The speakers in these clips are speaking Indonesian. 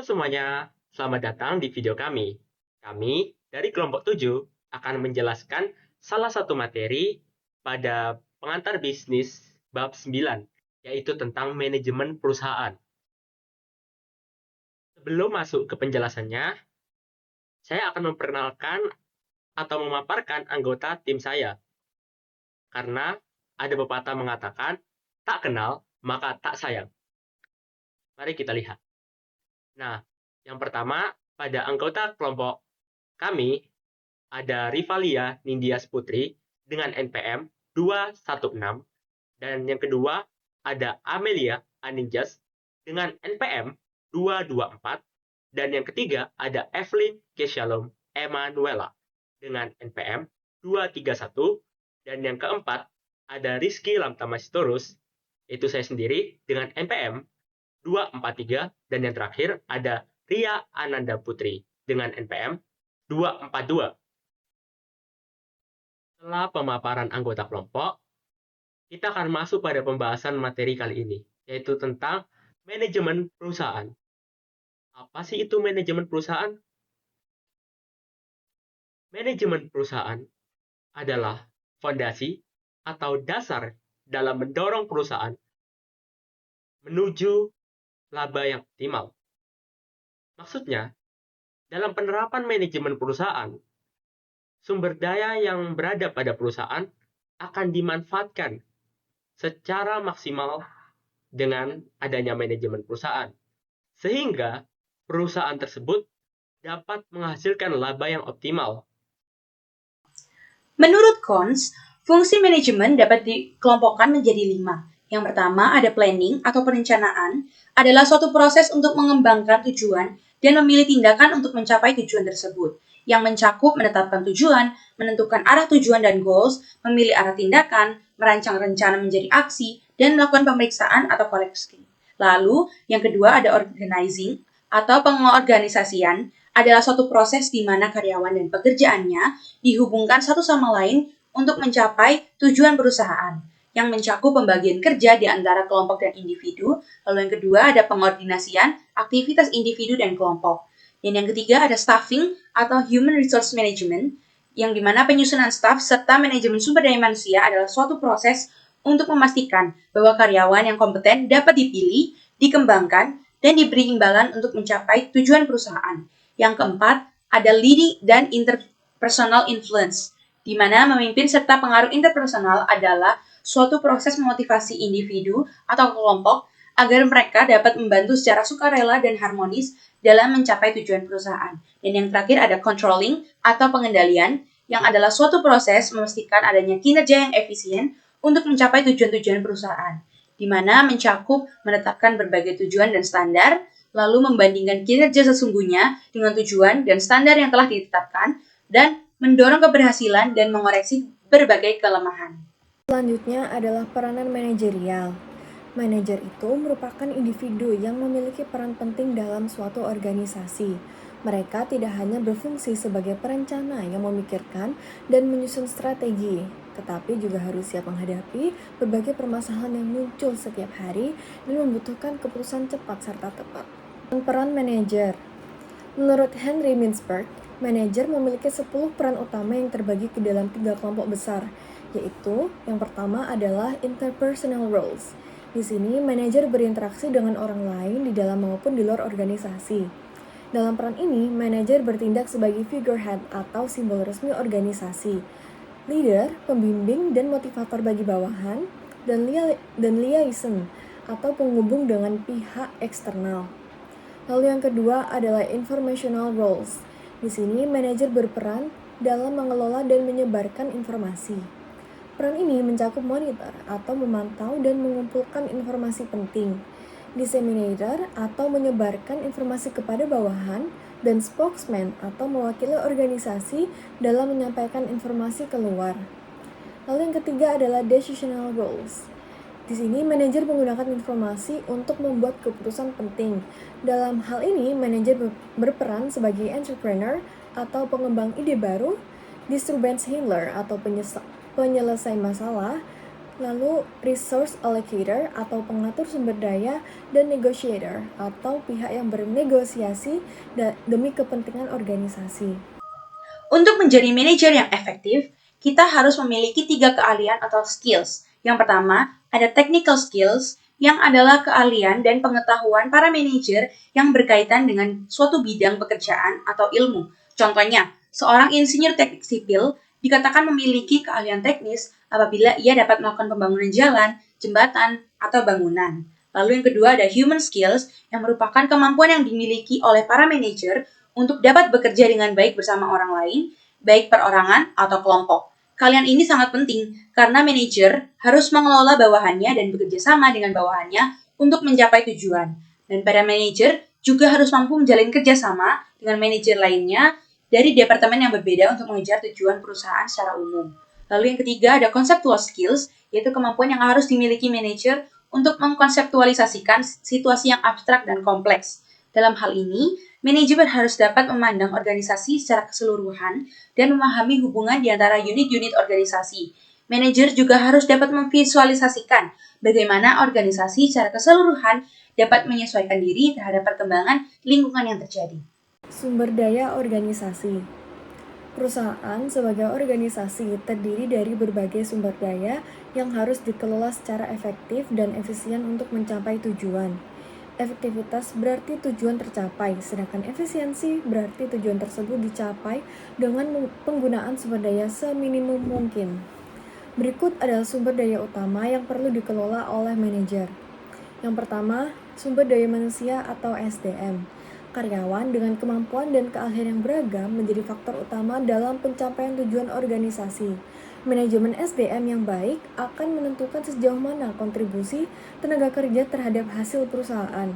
semuanya, selamat datang di video kami. Kami dari kelompok 7 akan menjelaskan salah satu materi pada pengantar bisnis bab 9, yaitu tentang manajemen perusahaan. Sebelum masuk ke penjelasannya, saya akan memperkenalkan atau memaparkan anggota tim saya. Karena ada pepatah mengatakan, tak kenal maka tak sayang. Mari kita lihat. Nah, yang pertama, pada anggota kelompok kami ada Rivalia Nindias Putri dengan NPM 216, dan yang kedua ada Amelia Aninjas dengan NPM 224, dan yang ketiga ada Evelyn Keshalom Emanuela dengan NPM 231, dan yang keempat ada Rizky Lamtamasitorus, itu saya sendiri dengan NPM 243, dan yang terakhir ada Ria Ananda Putri dengan NPM 242. Setelah pemaparan anggota kelompok, kita akan masuk pada pembahasan materi kali ini, yaitu tentang manajemen perusahaan. Apa sih itu manajemen perusahaan? Manajemen perusahaan adalah fondasi atau dasar dalam mendorong perusahaan menuju laba yang optimal. Maksudnya, dalam penerapan manajemen perusahaan, sumber daya yang berada pada perusahaan akan dimanfaatkan secara maksimal dengan adanya manajemen perusahaan, sehingga perusahaan tersebut dapat menghasilkan laba yang optimal. Menurut Kons, fungsi manajemen dapat dikelompokkan menjadi 5. Yang pertama ada planning atau perencanaan, adalah suatu proses untuk mengembangkan tujuan dan memilih tindakan untuk mencapai tujuan tersebut, yang mencakup menetapkan tujuan, menentukan arah tujuan dan goals, memilih arah tindakan, merancang rencana menjadi aksi, dan melakukan pemeriksaan atau koreksi. Lalu, yang kedua ada organizing atau pengorganisasian, adalah suatu proses di mana karyawan dan pekerjaannya dihubungkan satu sama lain untuk mencapai tujuan perusahaan, yang mencakup pembagian kerja di antara kelompok dan individu. Lalu yang kedua ada pengordinasian, aktivitas individu dan kelompok. Dan yang ketiga ada staffing atau human resource management, yang dimana penyusunan staf serta manajemen sumber daya manusia adalah suatu proses untuk memastikan bahwa karyawan yang kompeten dapat dipilih, dikembangkan, dan diberi imbalan untuk mencapai tujuan perusahaan. Yang keempat ada leading dan interpersonal influence, di mana memimpin serta pengaruh interpersonal adalah suatu proses memotivasi individu atau kelompok agar mereka dapat membantu secara sukarela dan harmonis dalam mencapai tujuan perusahaan. Dan yang terakhir ada controlling atau pengendalian, yang adalah suatu proses memastikan adanya kinerja yang efisien untuk mencapai tujuan-tujuan perusahaan, di mana mencakup menetapkan berbagai tujuan dan standar, lalu membandingkan kinerja sesungguhnya dengan tujuan dan standar yang telah ditetapkan, dan mendorong keberhasilan dan mengoreksi berbagai kelemahan. Selanjutnya adalah peranan manajerial. Manajer itu merupakan individu yang memiliki peran penting dalam suatu organisasi. Mereka tidak hanya berfungsi sebagai perencana yang memikirkan dan menyusun strategi, tetapi juga harus siap menghadapi berbagai permasalahan yang muncul setiap hari dan membutuhkan keputusan cepat serta tepat. Peran manajer. Menurut Henry Mintzberg, manajer memiliki 10 peran utama yang terbagi ke dalam 3 kelompok besar, yaitu yang pertama adalah interpersonal roles. Di sini, manajer berinteraksi dengan orang lain di dalam maupun di luar organisasi. Dalam peran ini, manajer bertindak sebagai figurehead atau simbol resmi organisasi, leader, pembimbing dan motivator bagi bawahan, dan liaison atau penghubung dengan pihak eksternal. Lalu yang kedua adalah informational roles. Di sini, manajer berperan dalam mengelola dan menyebarkan informasi. Peran ini mencakup monitor atau memantau dan mengumpulkan informasi penting, disseminator atau menyebarkan informasi kepada bawahan, dan spokesman atau mewakili organisasi dalam menyampaikan informasi keluar. Lalu yang ketiga adalah decisional roles. Di sini manajer menggunakan informasi untuk membuat keputusan penting. Dalam hal ini, manajer berperan sebagai entrepreneur atau pengembang ide baru, disturbance handler atau penyelesai masalah, Lalu resource allocator atau pengatur sumber daya dan negotiator atau pihak yang bernegosiasi demi kepentingan organisasi. Untuk menjadi manajer yang efektif, kita harus memiliki 3 keahlian atau skills. Yang pertama, ada technical skills, yang adalah keahlian dan pengetahuan para manajer yang berkaitan dengan suatu bidang pekerjaan atau ilmu. Contohnya, seorang insinyur teknik sipil dikatakan memiliki keahlian teknis apabila ia dapat melakukan pembangunan jalan, jembatan, atau bangunan. Lalu yang kedua ada human skills, yang merupakan kemampuan yang dimiliki oleh para manajer untuk dapat bekerja dengan baik bersama orang lain, baik perorangan atau kelompok. Kalian ini sangat penting karena manajer harus mengelola bawahannya dan bekerja sama dengan bawahannya untuk mencapai tujuan. Dan para manajer juga harus mampu menjalin kerjasama dengan manajer lainnya dari departemen yang berbeda untuk mengejar tujuan perusahaan secara umum. Lalu yang ketiga ada conceptual skills, yaitu kemampuan yang harus dimiliki manajer untuk mengkonseptualisasikan situasi yang abstrak dan kompleks. Dalam hal ini, manajemen harus dapat memandang organisasi secara keseluruhan dan memahami hubungan di antara unit-unit organisasi. Manajer juga harus dapat memvisualisasikan bagaimana organisasi secara keseluruhan dapat menyesuaikan diri terhadap perkembangan lingkungan yang terjadi. Sumber daya organisasi. Perusahaan sebagai organisasi terdiri dari berbagai sumber daya yang harus dikelola secara efektif dan efisien untuk mencapai tujuan. Efektivitas berarti tujuan tercapai, sedangkan efisiensi berarti tujuan tersebut dicapai dengan penggunaan sumber daya seminimum mungkin. Berikut adalah sumber daya utama yang perlu dikelola oleh manajer. Yang pertama, sumber daya manusia atau SDM. Karyawan dengan kemampuan dan keahlian yang beragam menjadi faktor utama dalam pencapaian tujuan organisasi. Manajemen SDM yang baik akan menentukan sejauh mana kontribusi tenaga kerja terhadap hasil perusahaan.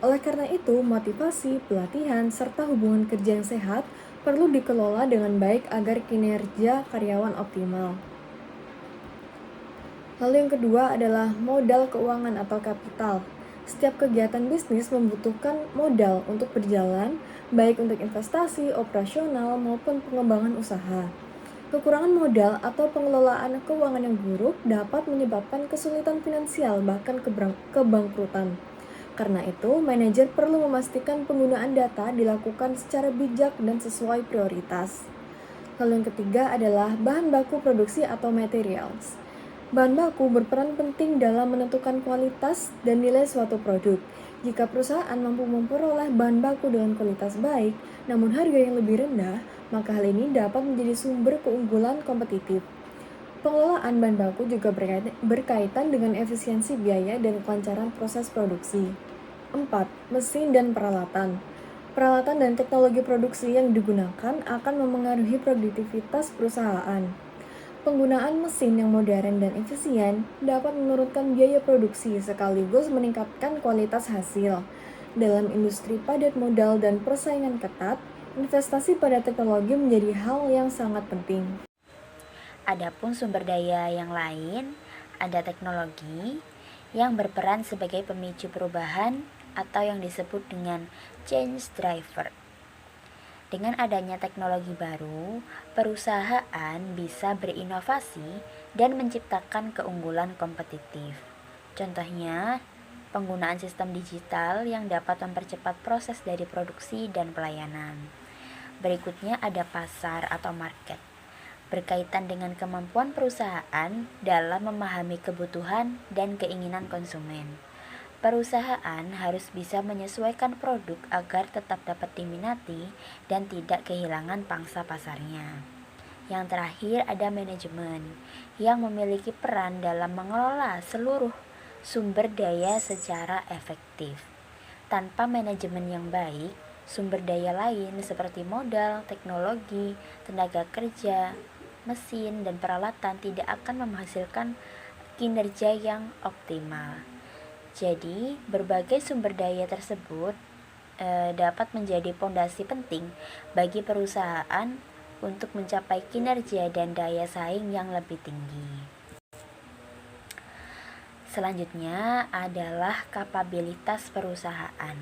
Oleh karena itu, motivasi, pelatihan, serta hubungan kerja yang sehat perlu dikelola dengan baik agar kinerja karyawan optimal. Lalu yang kedua adalah modal keuangan atau kapital. Setiap kegiatan bisnis membutuhkan modal untuk berjalan, baik untuk investasi, operasional, maupun pengembangan usaha. Kekurangan modal atau pengelolaan keuangan yang buruk dapat menyebabkan kesulitan finansial, bahkan kebangkrutan. Karena itu, manajer perlu memastikan penggunaan data dilakukan secara bijak dan sesuai prioritas. Lalu yang ketiga adalah bahan baku produksi atau materials. Bahan baku berperan penting dalam menentukan kualitas dan nilai suatu produk. Jika perusahaan mampu memperoleh bahan baku dengan kualitas baik, namun harga yang lebih rendah, maka hal ini dapat menjadi sumber keunggulan kompetitif. Pengelolaan bahan baku juga berkaitan dengan efisiensi biaya dan kelancaran proses produksi. 4. Mesin dan peralatan. Peralatan dan teknologi produksi yang digunakan akan memengaruhi produktivitas perusahaan. Penggunaan mesin yang modern dan efisien dapat menurunkan biaya produksi sekaligus meningkatkan kualitas hasil. Dalam industri padat modal dan persaingan ketat, investasi pada teknologi menjadi hal yang sangat penting. Adapun sumber daya yang lain, ada teknologi yang berperan sebagai pemicu perubahan atau yang disebut dengan change driver. Dengan adanya teknologi baru, perusahaan bisa berinovasi dan menciptakan keunggulan kompetitif. Contohnya, penggunaan sistem digital yang dapat mempercepat proses dari produksi dan pelayanan. Berikutnya ada pasar atau market. Berkaitan dengan kemampuan perusahaan dalam memahami kebutuhan dan keinginan konsumen. Perusahaan harus bisa menyesuaikan produk agar tetap dapat diminati dan tidak kehilangan pangsa pasarnya. Yang terakhir ada manajemen yang memiliki peran dalam mengelola seluruh sumber daya secara efektif. Tanpa manajemen yang baik, sumber daya lain seperti modal, teknologi, tenaga kerja, mesin, dan peralatan tidak akan menghasilkan kinerja yang optimal. Jadi, berbagai sumber daya tersebut dapat menjadi fondasi penting bagi perusahaan untuk mencapai kinerja dan daya saing yang lebih tinggi. Selanjutnya adalah kapabilitas perusahaan.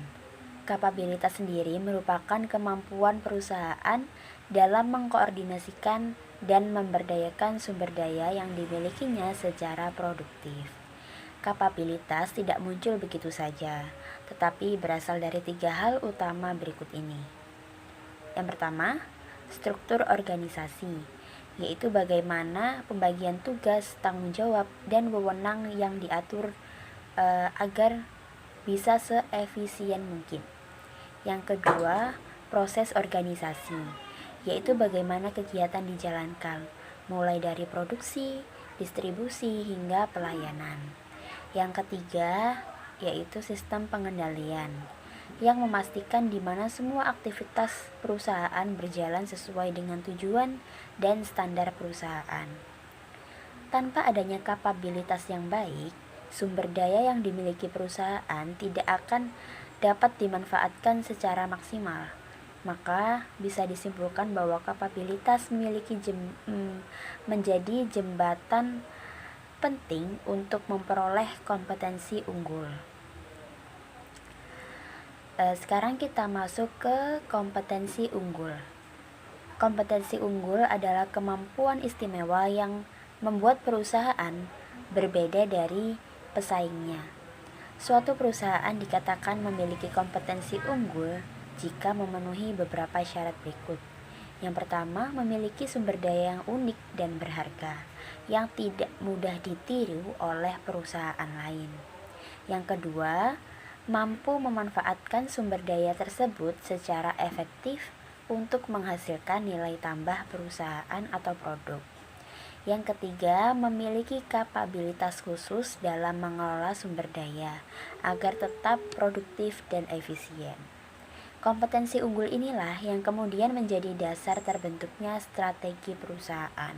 Kapabilitas sendiri merupakan kemampuan perusahaan dalam mengkoordinasikan dan memberdayakan sumber daya yang dimilikinya secara produktif. Kapabilitas tidak muncul begitu saja, tetapi berasal dari 3 hal utama berikut ini. Yang pertama, struktur organisasi, yaitu bagaimana pembagian tugas, tanggung jawab, dan wewenang yang diatur agar bisa seefisien mungkin. Yang kedua, proses organisasi, yaitu bagaimana kegiatan dijalankan, mulai dari produksi, distribusi, hingga pelayanan. Yang ketiga, yaitu sistem pengendalian, yang memastikan di mana semua aktivitas perusahaan berjalan sesuai dengan tujuan dan standar perusahaan. Tanpa adanya kapabilitas yang baik, sumber daya yang dimiliki perusahaan tidak akan dapat dimanfaatkan secara maksimal. Maka bisa disimpulkan bahwa kapabilitas menjadi jembatan penting untuk memperoleh kompetensi unggul. Sekarang kita masuk ke kompetensi unggul. Kompetensi unggul adalah kemampuan istimewa yang membuat perusahaan berbeda dari pesaingnya. Suatu perusahaan dikatakan memiliki kompetensi unggul jika memenuhi beberapa syarat berikut. Yang pertama, memiliki sumber daya yang unik dan berharga, yang tidak mudah ditiru oleh perusahaan lain. Yang kedua, mampu memanfaatkan sumber daya tersebut secara efektif untuk menghasilkan nilai tambah perusahaan atau produk. Yang ketiga, memiliki kapabilitas khusus dalam mengelola sumber daya agar tetap produktif dan efisien. Kompetensi unggul inilah yang kemudian menjadi dasar terbentuknya strategi perusahaan.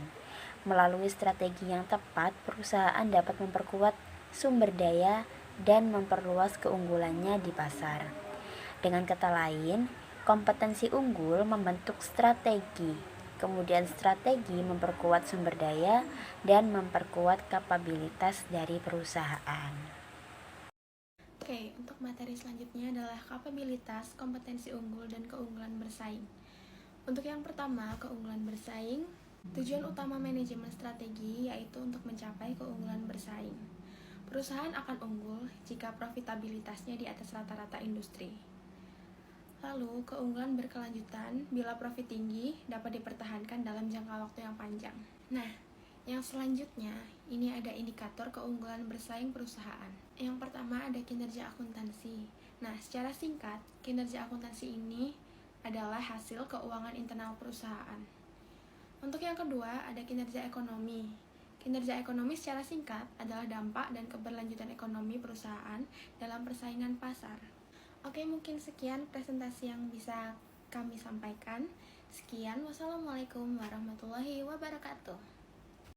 Melalui strategi yang tepat, perusahaan dapat memperkuat sumber daya dan memperluas keunggulannya di pasar. Dengan kata lain, kompetensi unggul membentuk strategi, kemudian strategi memperkuat sumber daya dan memperkuat kapabilitas dari perusahaan. Oke, untuk materi selanjutnya adalah kapabilitas, kompetensi unggul, dan keunggulan bersaing. Untuk yang pertama, keunggulan bersaing. Tujuan utama manajemen strategi yaitu untuk mencapai keunggulan bersaing. Perusahaan akan unggul jika profitabilitasnya di atas rata-rata industri. Lalu, keunggulan berkelanjutan bila profit tinggi dapat dipertahankan dalam jangka waktu yang panjang. Nah, yang selanjutnya, ini ada indikator keunggulan bersaing perusahaan. Yang pertama ada kinerja akuntansi. Nah, secara singkat, kinerja akuntansi ini adalah hasil keuangan internal perusahaan. Untuk yang kedua, ada kinerja ekonomi. Kinerja ekonomi secara singkat adalah dampak dan keberlanjutan ekonomi perusahaan dalam persaingan pasar. Oke, mungkin sekian presentasi yang bisa kami sampaikan. Sekian, wassalamualaikum warahmatullahi wabarakatuh.